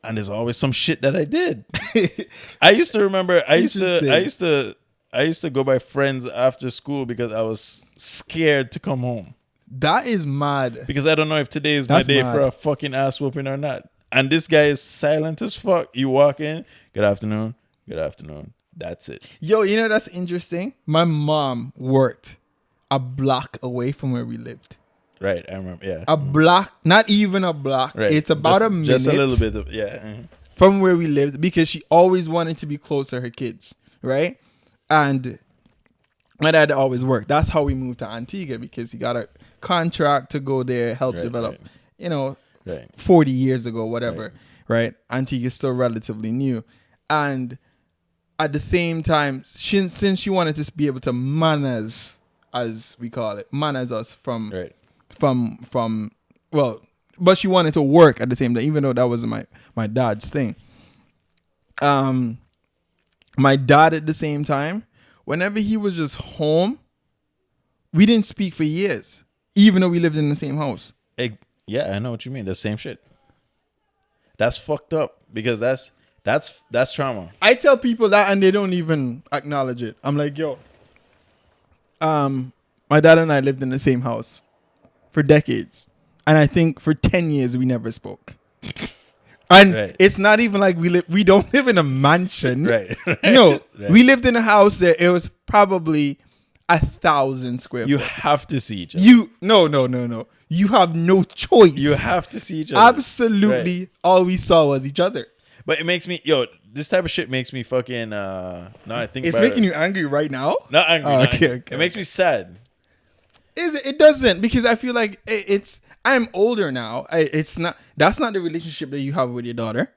And there's always some shit that I did. I used to remember I used to go by friends after school because I was scared to come home. That is mad. Because I don't know if today is That's my day mad. for a fucking ass whooping or not. And this guy is silent as fuck. You walk in, good afternoon. That's it. Yo, you know that's interesting? My mom worked a block away from where we lived. Right, I remember. Yeah. A block, not even a block. Right. It's about a minute. Just a little bit of, yeah. From where we lived because she always wanted to be close to her kids, right? And my dad always worked. That's how we moved to Antigua because he got a contract to go there, help develop, Right. 40 years ago, whatever, right? Antigua's still relatively new. And at the same time, since she wanted to be able to manage, as we call it, manage us from but she wanted to work at the same time, even though that wasn't my dad's thing. My dad at the same time, whenever he was just home, we didn't speak for years, even though we lived in the same house. Yeah, I know what you mean. The same shit. That's fucked up because that's trauma. I tell people that and they don't even acknowledge it. I'm like, yo, my dad and I lived in the same house for decades. And I think for 10 years we never spoke. And it's not even like we don't live in a mansion. Right. No, Right. we lived in a house that it was probably 1,000 square You foot. have to see each other. No. You have no choice. You have to see each other. Absolutely. Right. All we saw was each other. But it makes me, this type of shit makes me fucking, now I think It's about making it. you angry right now? Not angry. Oh, not okay, angry. okay. It makes me sad. Is it? It doesn't, because I feel like I'm older now. That's not the relationship that you have with your daughter.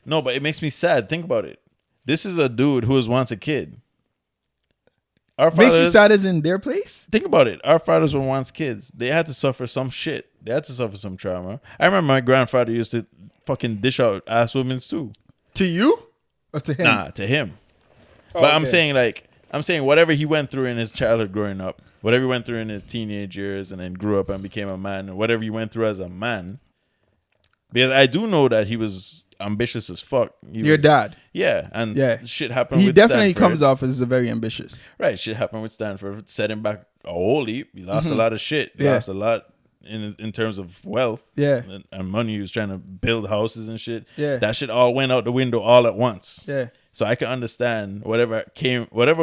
No, but it makes me sad. Think about it. This is a dude who was once a kid. Our Makes you fathers, sad as in their place? think about it. Our fathers were once kids. They had to suffer some shit. They had to suffer some trauma. I remember my grandfather used to fucking dish out ass women's too. To you? Or to him? Nah, to him. Oh, But I'm okay. saying whatever he went through in his childhood growing up, whatever he went through in his teenage years and then grew up and became a man, and whatever he went through as a man. Because I do know that he was ambitious as fuck. Your dad? Yeah, and Yeah. shit happened He with definitely Stanford. comes off as a very ambitious. Right, shit happened with Stanford. Set him back a whole heap. He lost a lot of shit. He Yeah. lost a lot. in terms of wealth, Yeah. and money. He was trying to build houses and shit. Yeah. That shit all went out the window all at once. Yeah. So I can understand whatever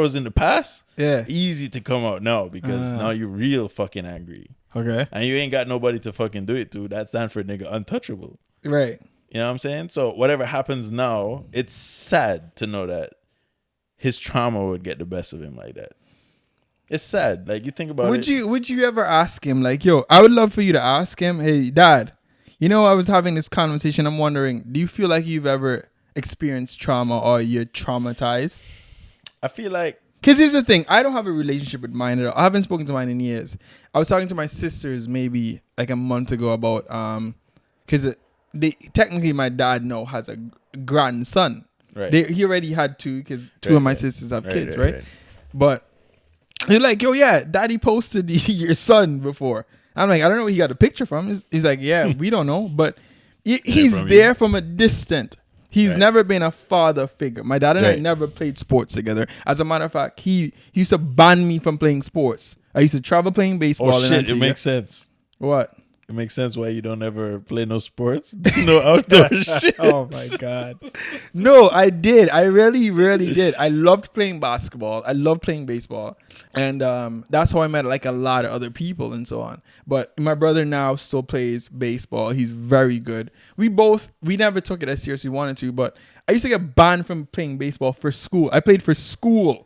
was in the past. Yeah. Easy to come out now because now you're real fucking angry. Okay. And you ain't got nobody to fucking do it to. That Stanford nigga untouchable. Right. You know what I'm saying? So whatever happens now, it's sad to know that his trauma would get the best of him like that. It's sad. Like you think about it. Would you ever ask him like, yo, I would love for you to ask him, hey, Dad, you know, I was having this conversation. I'm wondering, do you feel like you've ever experienced trauma or you're traumatized? I feel like Because here's the thing. I don't have a relationship with mine at all. I haven't spoken to mine in years. I was talking to my sisters maybe like a month ago about, because technically my dad now has a grandson. right. He already had two because two of my sisters have kids, right? But he's like, yo, yeah, Daddy posted your son before. I'm like, I don't know where he got a picture from. He's like, yeah, we don't know. But he's from there you. from a distant. He's Right. never been a father figure. My dad and I Right. never played sports together. As a matter of fact, he used to ban me from playing sports. I used to travel playing baseball. Oh in shit! It Antigua. makes sense. What? It makes sense why you don't ever play no sports, no outdoor shit. Oh my god. No, I did. I really, really did. I loved playing basketball. I loved playing baseball. And that's how I met like a lot of other people and so on. But my brother now still plays baseball. He's very good. We never took it as seriously we wanted to, but I used to get banned from playing baseball for school. I played for school.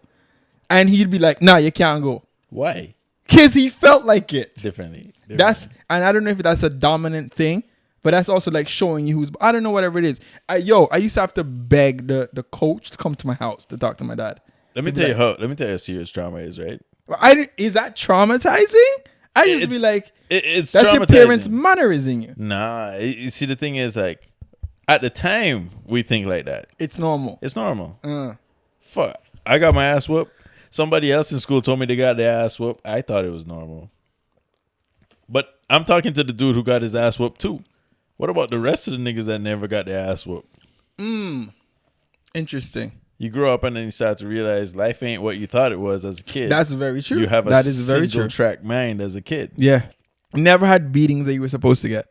And he'd be like, nah, you can't go. Why? Because he felt like it. Differently. And I don't know if that's a dominant thing, but that's also like showing you who's, I don't know, whatever it is. I used to have to beg the coach to come to my house to talk to my dad. Let me tell you how serious trauma is, right? Is that traumatizing? I just be like, It's that's your traumatizing. parents' mannerism you. Nah, you see, the thing is, like, at the time we think like that. It's normal. It's normal. Fuck, I got my ass whooped. Somebody else in school told me they got their ass whooped. I thought it was normal. But I'm talking to the dude who got his ass whooped too. What about the rest of the niggas that never got their ass whooped? Interesting. You grow up and then you start to realize life ain't what you thought it was as a kid. That's very true. You have a that is very single true. track mind as a kid. Yeah. Never had beatings that you were supposed to get.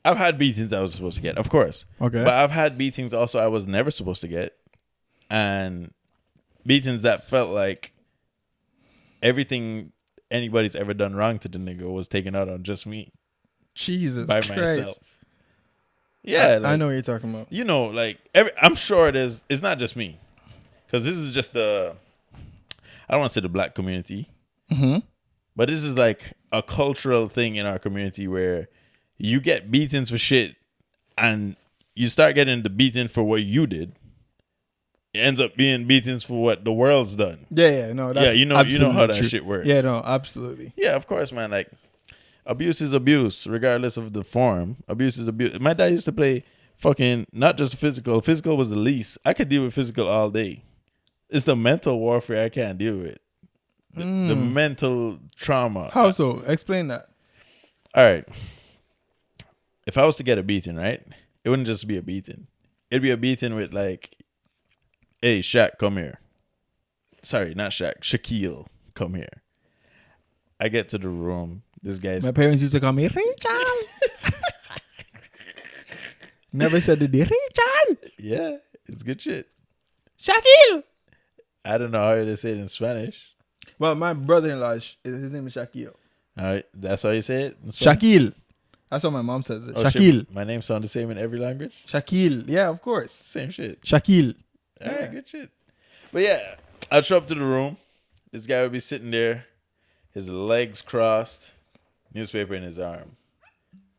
I've had beatings I was supposed to get, of course. Okay. But I've had beatings also I was never supposed to get. And beatings that felt like everything anybody's ever done wrong to the nigga was taken out on just me. Jesus By Christ. myself. Yeah. I know what you're talking about. You know, like, I'm sure it's not just me. Because this is just I don't want to say the black community. Mm-hmm. But this is like a cultural thing in our community where you get beatings for shit and you start getting the beating for what you did. It ends up being beatings for what the world's done. Yeah, no, that's you know how that true. shit works. Yeah, no, absolutely. Yeah, of course, man. Like, abuse is abuse, regardless of the form. Abuse is abuse. My dad used to play fucking, not just physical. Physical was the least. I could deal with physical all day. It's the mental warfare I can't deal with. The mental trauma. How so? Explain that. All right. If I was to get a beating, right? It wouldn't just be a beating. It'd be a beating with like, hey, Shaq, come here. Sorry, not Shaq. Shaquille, come here. I get to the room. This guy's... My parents used to call me Richard. Never said the Richard. Yeah, it's good shit. Shaquille. I don't know how to say it in Spanish. Well, my brother-in-law, his name is Shaquille. All right, that's how you say it in Spanish? Shaquille. That's what my mom says. It. Oh, Shaquille. shit. My name sounds the same in every language? Shaquille. Yeah, of course. Same shit. Shaquille. All right, good shit. But yeah, I'd show up to the room. This guy would be sitting there, his legs crossed, newspaper in his arm,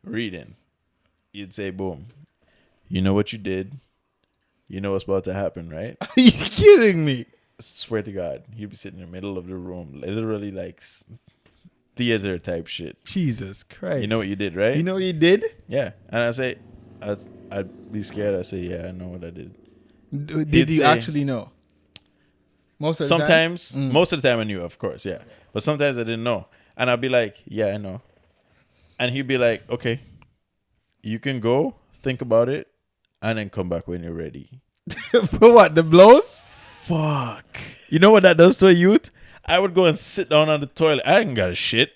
reading. You'd say, boom, you know what you did. You know what's about to happen, right? Are you kidding me? Swear to God, he'd be sitting in the middle of the room, literally like theater type shit. Jesus Christ. You know what you did, right? You know what you did? Yeah. And I say, I'd be scared. I say, yeah, I know what I did. Did He'd you say- actually know? Most of the Sometimes, time? most of the time I knew, of course, yeah. But sometimes I didn't know. And I'd be like, yeah, I know. And he'd be like, okay, you can go, think about it, and then come back when you're ready. For what? The blows? Fuck. You know what that does to a youth? I would go and sit down on the toilet. I ain't got a shit.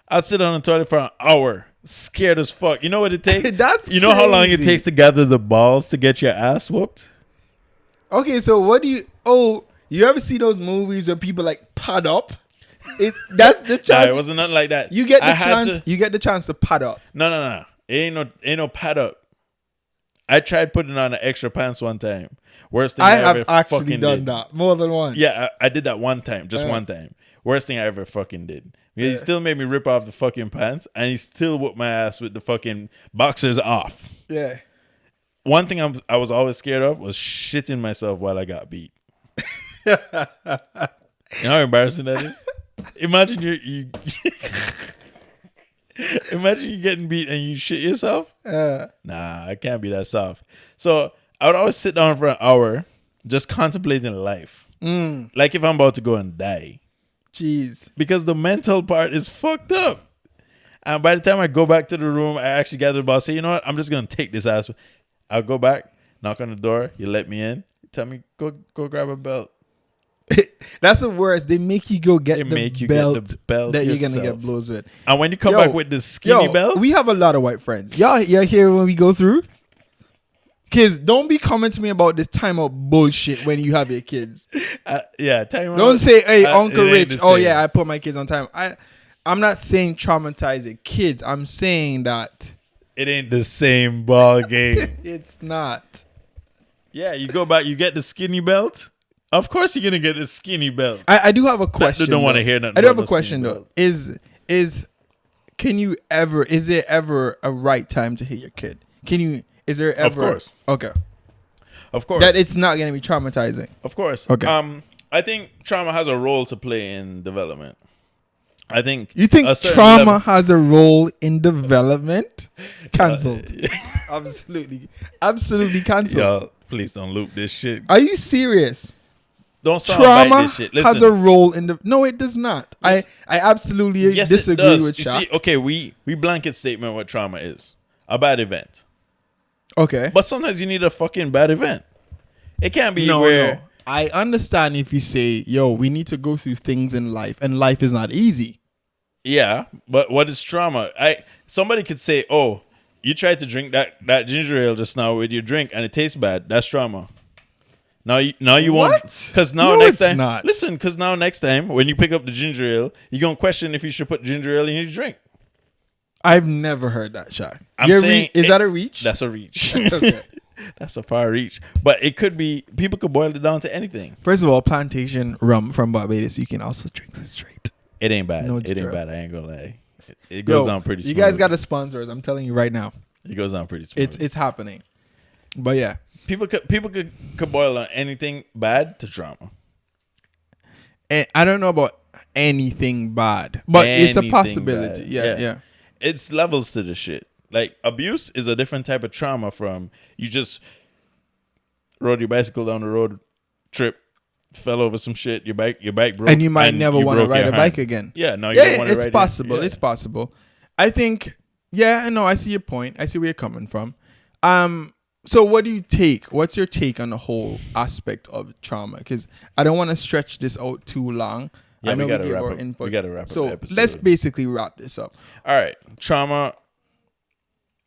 I'd sit on the toilet for an hour, scared as fuck. You know what it takes? That's you know how long it crazy. takes to gather the balls to get your ass whooped? Okay, so what do you? Oh, you ever see those movies where people like pad up? That's the Nah, chance. it wasn't nothing like that. You get the I had chance. to- You get the chance to pad up. No. It ain't no pad up. I tried putting on the extra pants one time. Worst thing I ever have actually fucking done did. that more than once. Yeah, I did that one time, just Yeah. one time. Worst thing I ever fucking did. He still made me rip off the fucking pants, and he still whooped my ass with the fucking boxers off. Yeah. One thing I was always scared of was shitting myself while I got beat. You know how embarrassing that is? Imagine you imagine you getting beat and you shit yourself. Nah, I can't be that soft. So I would always sit down for an hour, just contemplating life. Like if I'm about to go and die. Jeez. Because the mental part is fucked up. And by the time I go back to the room, I actually gather the ball, say, you know what? I'm just gonna take this ass. I'll go back, knock on the door, you let me in, tell me, go grab a belt. That's the worst. They make you go get They the make you belt get the belt that you're gonna yourself. get blows with. And when you come Yo, back with the skinny belt, we have a lot of white friends. Y'all hear when we go through? Kids, don't be coming to me about this timeout bullshit when you have your kids. yeah, time Don't out. say, "Hey, Uncle it ain't Rich." the Oh same. yeah, I put my kids on time. I'm not saying traumatizing kids. I'm saying that It ain't the same ball game. it's not. Yeah, you go back, you get the skinny belt. Of course, you're gonna get the skinny belt. I do have a question. don't wanna though. hear nothing I do about have a no question skinny though. belt. Is there ever a right time to hit your kid? Is there ever? Of course. Okay. Of course, That it's not gonna be traumatizing. of course. Okay. I think trauma has a role to play in development. I think You think a certain trauma level- has a role in development? Cancelled. Absolutely cancelled. Y'all, please don't loop this shit. Are you serious? Don't sound bite Trauma this shit. has a role in the. No, it does not. I absolutely Yes, it disagree does. with You Shaq. see, okay, we blanket statement what trauma is. A bad event. Okay. But sometimes you need a fucking bad event. It can't be No. where I understand if you say, "Yo, we need to go through things in life, and life is not easy." yeah, but what is trauma? Somebody could say, "Oh, you tried to drink that ginger ale just now with your drink and it tastes bad." That's trauma. Now you won't, What? because now No, next it's time, not. listen, because now next time when you pick up the ginger ale, you're gonna question if you should put ginger ale in your drink. I've never heard that, Shaq. I'm saying is it- that a reach? That's a reach. Okay. That's a far reach, but it could be. People could boil it down to anything. First of all, plantation rum from Barbados, you can also drink it straight. It ain't bad. No it ain't drip. bad. I ain't gonna lie. It goes down pretty smooth. You guys got to sponsor us. I'm telling you right now. It goes down pretty smooth. It's happening. But yeah. people could boil on anything bad to trauma. And I don't know about anything bad, but it's a Anything possibility. bad. Yeah. It's levels to the shit. Like abuse is a different type of trauma from you just rode your bicycle down the road, trip, fell over some shit, your bike broke, And you might never want to broke ride your a bike hand. again. Yeah, no, you don't Yeah, want to it's ride possible. It. Yeah. It's possible. I think, yeah, no, I see your point. I see where you're coming from. So what do you take? What's your take on the whole aspect of trauma? Because I don't want to stretch this out too long. Yeah, I know we gotta gave wrap our up. input. We gotta wrap up So the episode. let's basically wrap this up. All right, trauma.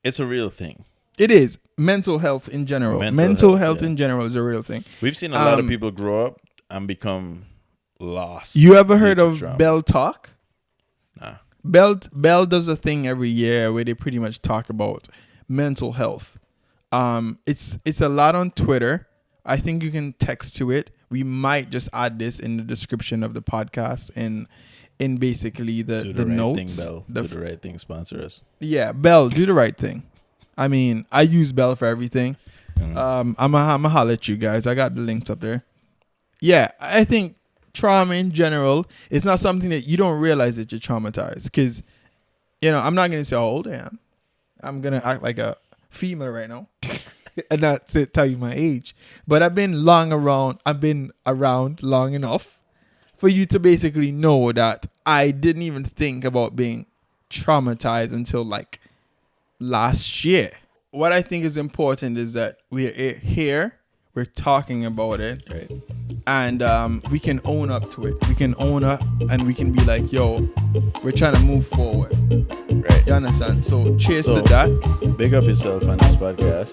It's a real thing. It is mental health in general. Mental health, health yeah. in general is a real thing. We've seen a lot of people grow up and become lost. You ever heard due to of trauma. Bell Talk? Nah. Bell does a thing every year where they pretty much talk about mental health. It's a lot on Twitter. I think you can text to it. We might just add this in the description of the podcast and in basically the Do the right notes. thing, Bell. The Do the right thing. Sponsor us. Yeah, Bell, do the right thing. I mean, I use Bell for everything. Mm. I'm a holler at you guys. I got the links up there. Yeah, I think trauma in general, it's not something that you don't realize that you're traumatized. Because, I'm not going to say how old I am. I'm going to act like a female right now and not tell you my age. But I've been around long enough for you to basically know that I didn't even think about being traumatized until like last year. What I think is important is that we're here. we're talking about it, Right. and we can own up to it. We can own up, and we can be like, yo, we're trying to move forward. Right. You understand? So cheers So- to that. Big up yourself on this podcast.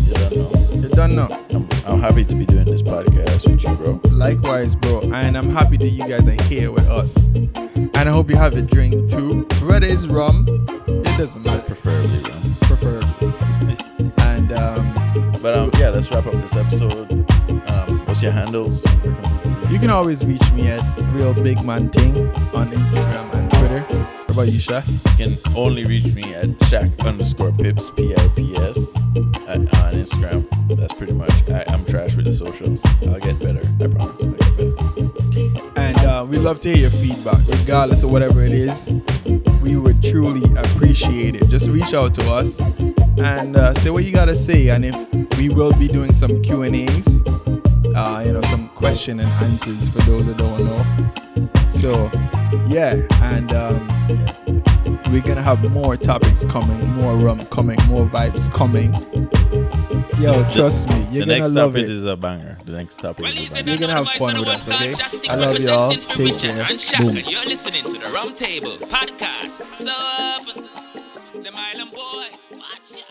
You don't know. You don't know. I'm happy to be doing this podcast with you, bro. Likewise, bro. And I'm happy that you guys are here with us. And I hope you have a drink too. Whether it's rum, it doesn't matter. Preferably, man. Preferably. And But yeah, let's wrap up this episode. What's your handles? you can always reach me at Real Big Man Ting on Instagram and Twitter. What about you, Shaq? You can only reach me at Shaq_Pips, PIPS, on Instagram. That's pretty much. I'm trash with the socials. I'll get better. I promise. I'll get better. And we love to hear your feedback, regardless of whatever it is. We would truly appreciate it. Just reach out to us and say what you gotta say. And if we will be doing some Q&As, some question and answers for those that don't know. So yeah, and we're gonna have more topics coming, more rum coming, more vibes coming. Yo, trust me, you're The gonna next love topic it. is a banger. The next topic Well, is a listen, banger. You're gonna have fun with us, okay? I love y'all. Take care. And Shaq, Boom. and you're listening to the Rum Table Podcast. So, them Island Boys, watch out.